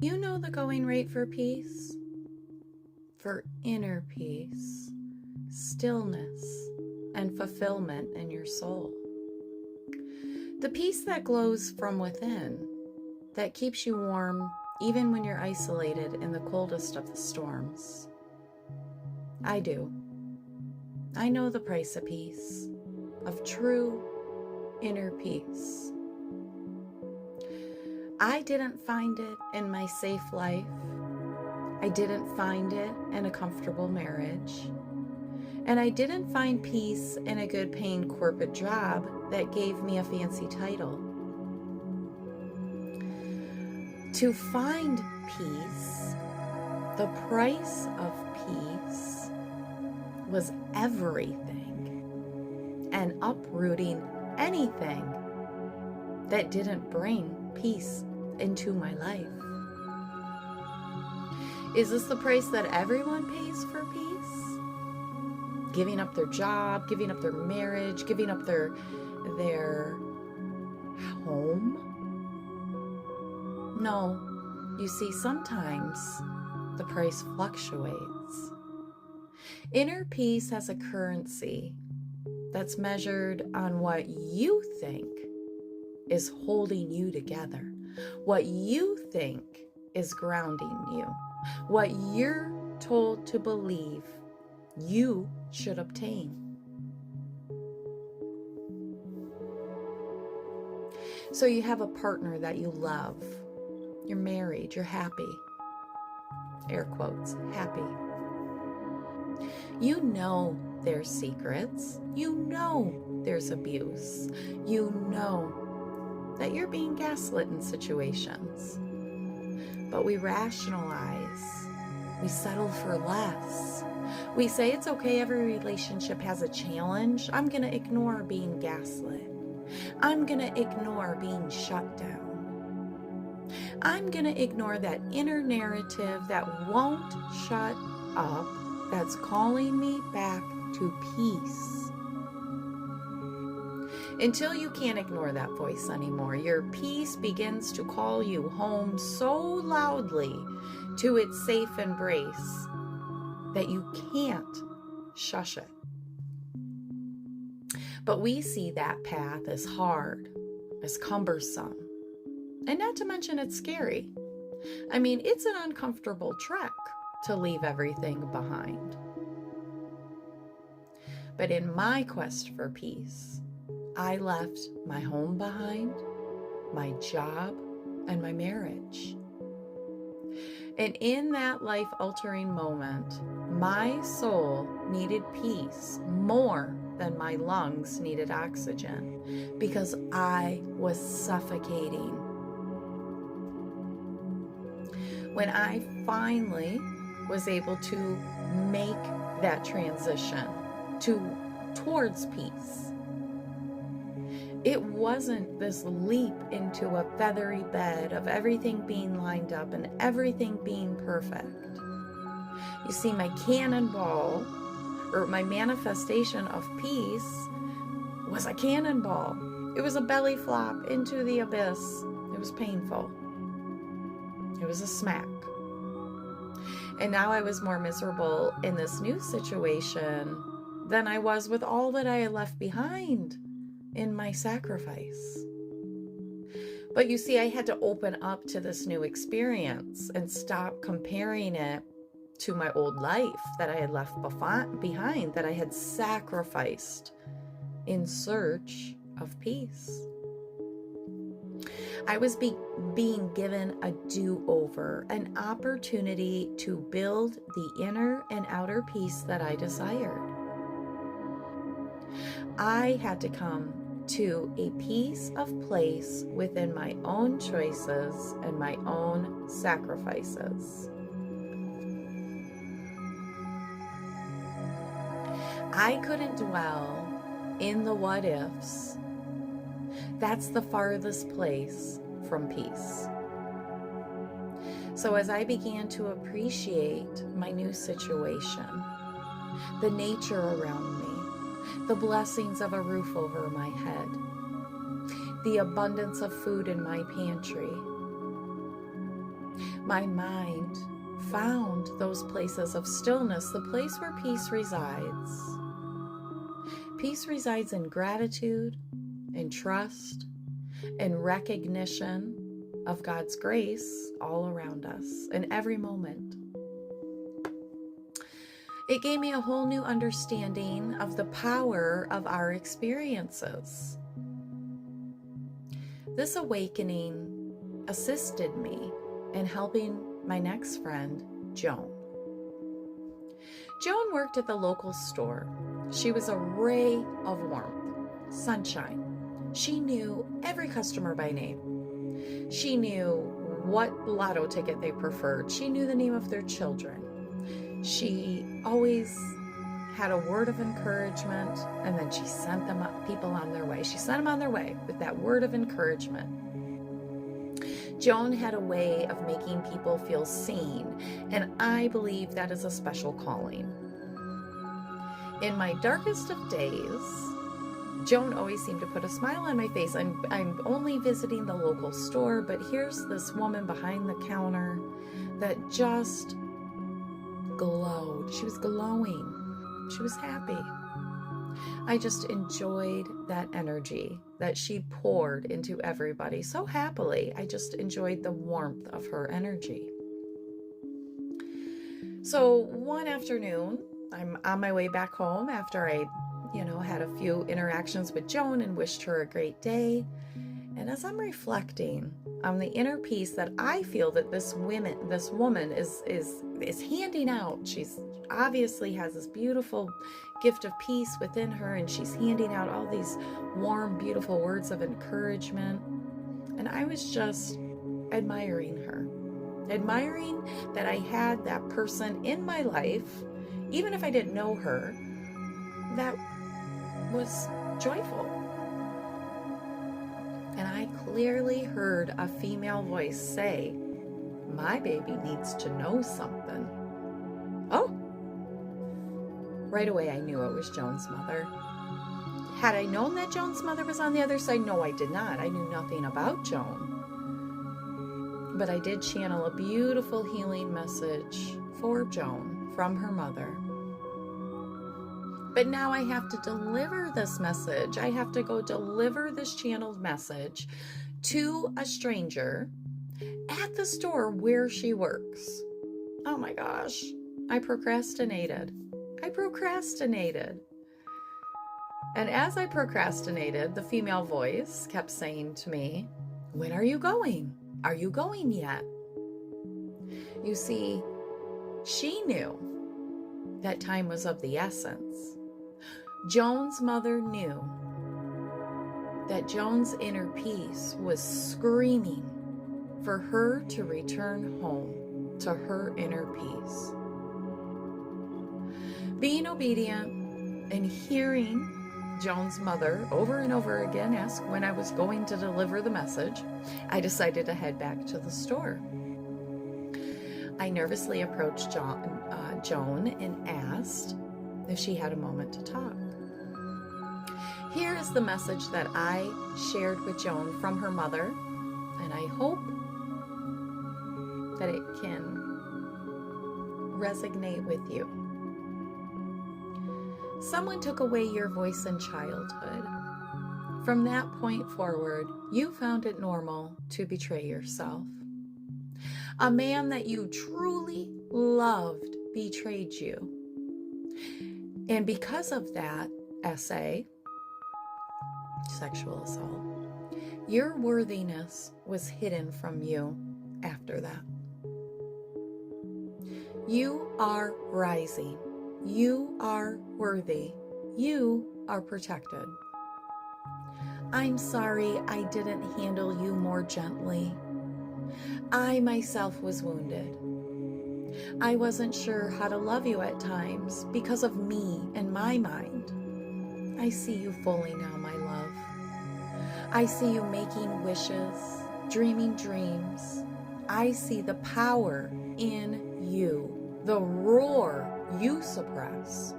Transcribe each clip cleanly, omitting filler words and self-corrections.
You know the going rate for peace? For inner peace, stillness, and fulfillment in your soul. The peace that glows from within, that keeps you warm even when you're isolated in the coldest of the storms. I do. I know the price of peace, of true inner peace. I didn't find it in my safe life. I didn't find it in a comfortable marriage. And I didn't find peace in a good paying corporate job that gave me a fancy title. To find peace, the price of peace was everything, and uprooting anything that didn't bring peace into my life. Is this the price that everyone pays for peace? Giving up their job, giving up their marriage, giving up their home? No, you see, sometimes the price fluctuates. Inner peace has a currency that's measured on what you think is holding you together, what you think is grounding you, what you're told to believe you should obtain. So you have a partner that you love, you're married, you're happy, air quotes, happy. You know there's secrets, you know there's abuse, you know that you're being gaslit in situations. But we rationalize, we settle for less. We say it's okay, every relationship has a challenge. I'm gonna ignore being gaslit. I'm gonna ignore being shut down. I'm gonna ignore that inner narrative that won't shut up, that's calling me back to peace. Until you can't ignore that voice anymore, your peace begins to call you home so loudly to its safe embrace that you can't shush it. But we see that path as hard, as cumbersome, and not to mention it's scary. I mean, it's an uncomfortable trek to leave everything behind. But in my quest for peace, I left my home behind, my job, and my marriage. And in that life-altering moment, my soul needed peace more than my lungs needed oxygen, because I was suffocating. When I finally was able to make that transition towards peace, it wasn't this leap into a feathery bed of everything being lined up and everything being perfect. You see, my cannonball, or my manifestation of peace, was a cannonball. It was a belly flop into the abyss. It was painful. It was a smack. And now I was more miserable in this new situation than I was with all that I had left behind in my sacrifice. But you see, I had to open up to this new experience and stop comparing it to my old life that I had left behind, that I had sacrificed in search of peace. I was being given a do-over, an opportunity to build the inner and outer peace that I desired. I had to come to a peace of place within my own choices and my own sacrifices. I couldn't dwell in the what ifs. That's the farthest place from peace. So as I began to appreciate my new situation, the nature around me, the blessings of a roof over my head, the abundance of food in my pantry, My mind found those places of stillness, the place where peace resides. Peace resides in gratitude, in trust, in recognition of God's grace all around us in every moment. It gave me a whole new understanding of the power of our experiences. This awakening assisted me in helping my next friend, Joan. Joan worked at the local store. She was a ray of warmth, sunshine. She knew every customer by name. She knew what lotto ticket they preferred. She knew the name of their children. She always had a word of encouragement, and then she sent them people on their way. She sent them on their way with that word of encouragement. Joan had a way of making people feel seen, and I believe that is a special calling. In my darkest of days, Joan always seemed to put a smile on my face. I'm only visiting the local store, but here's this woman behind the counter that just glowed. She was glowing. She was happy. I just enjoyed that energy that she poured into everybody so happily. I just enjoyed the warmth of her energy. So one afternoon, I'm on my way back home after I, had a few interactions with Joan and wished her a great day. And as I'm reflecting on the inner peace that I feel that this woman is handing out, she's obviously has this beautiful gift of peace within her, and she's handing out all these warm, beautiful words of encouragement. And I was just admiring her, admiring that I had that person in my life, even if I didn't know her, that was joyful. And I clearly heard a female voice say, "My baby needs to know something." Oh! Right away I knew it was Joan's mother. Had I known that Joan's mother was on the other side? No, I did not. I knew nothing about Joan. But I did channel a beautiful healing message for Joan from her mother. But now I have to deliver this message. I have to go deliver this channeled message to a stranger at the store where she works. Oh my gosh, I procrastinated. And as I procrastinated, the female voice kept saying to me, "When are you going? Are you going yet?" You see, she knew that time was of the essence. Joan's mother knew that Joan's inner peace was screaming for her to return home to her inner peace. Being obedient and hearing Joan's mother over and over again ask when I was going to deliver the message, I decided to head back to the store. I nervously approached Joan and asked if she had a moment to talk. Here is the message that I shared with Joan from her mother, and I hope that it can resonate with you. Someone took away your voice in childhood. From that point forward, you found it normal to betray yourself. A man that you truly loved betrayed you. And because of that essay, sexual assault, your worthiness was hidden from you after that. You are rising. You are worthy. You are protected. I'm sorry I didn't handle you more gently. I myself was wounded. I wasn't sure how to love you at times because of me and my mind. I see you fully now, my love. I see you making wishes, dreaming dreams. I see the power in you, the roar you suppress.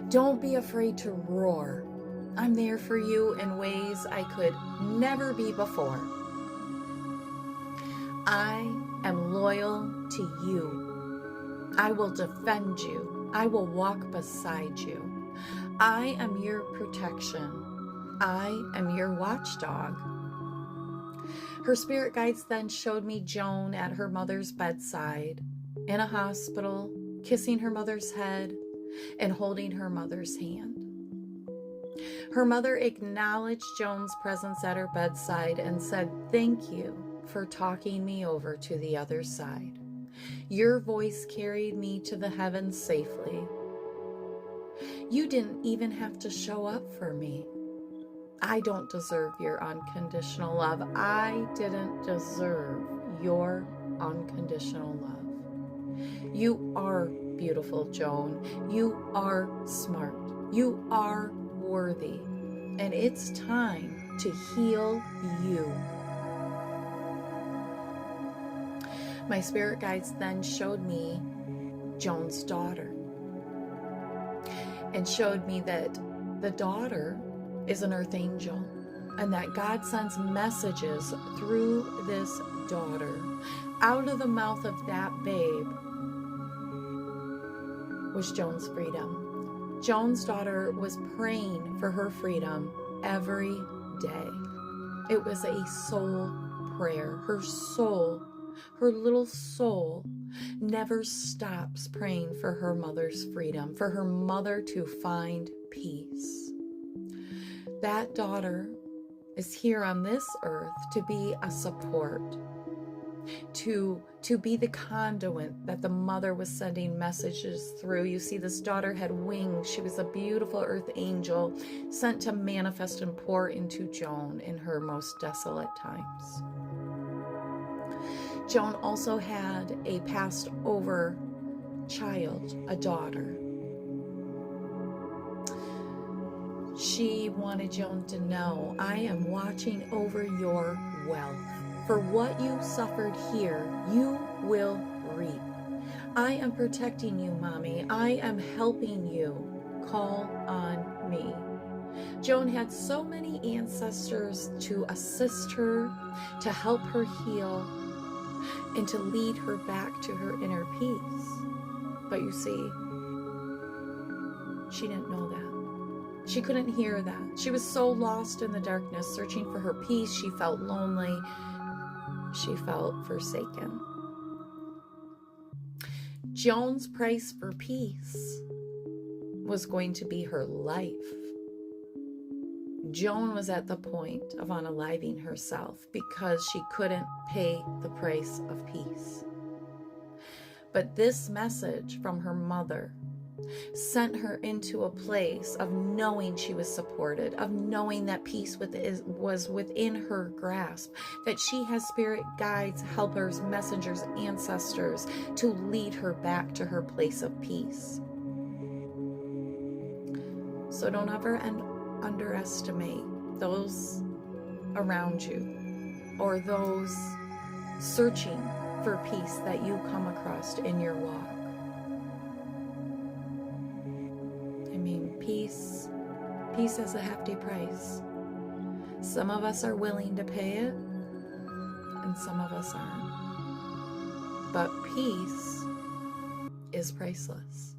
Don't be afraid to roar. I'm there for you in ways I could never be before. I am loyal to you. I will defend you. I will walk beside you. I am your protection. I am your watchdog. Her spirit guides then showed me Joan at her mother's bedside, in a hospital, kissing her mother's head and holding her mother's hand. Her mother acknowledged Joan's presence at her bedside and said, "Thank you for talking me over to the other side. Your voice carried me to the heavens safely. You didn't even have to show up for me. I don't deserve your unconditional love. I didn't deserve your unconditional love. You are beautiful, Joan. You are smart. You are worthy. And it's time to heal you." My spirit guides then showed me Joan's daughter and showed me that the daughter is an earth angel and that God sends messages through this daughter. Out of the mouth of that babe was Joan's freedom. Joan's daughter was praying for her freedom every day. It was a soul prayer. Her soul, her little soul, never stops praying for her mother's freedom, for her mother to find peace. That daughter is here on this earth to be a support, to be the conduit that the mother was sending messages through. You see, this daughter had wings. She was a beautiful earth angel sent to manifest and pour into Joan in her most desolate times. Joan also had a passed over child, a daughter. She wanted Joan to know, "I am watching over your wealth. For what you suffered here, you will reap. I am protecting you, Mommy. I am helping you. Call on me." Joan had so many ancestors to assist her, to help her heal, and to lead her back to her inner peace. But you see, she didn't know that. She couldn't hear that. She was so lost in the darkness, searching for her peace. She felt lonely. She felt forsaken. Joan's price for peace was going to be her life. Joan was at the point of unaliving herself because she couldn't pay the price of peace. But this message from her mother sent her into a place of knowing she was supported, of knowing that peace was within her grasp, that she has spirit guides, helpers, messengers, ancestors to lead her back to her place of peace. So don't ever underestimate those around you or those searching for peace that you come across in your walk. Peace has a hefty price. Some of us are willing to pay it, and some of us aren't. But peace is priceless.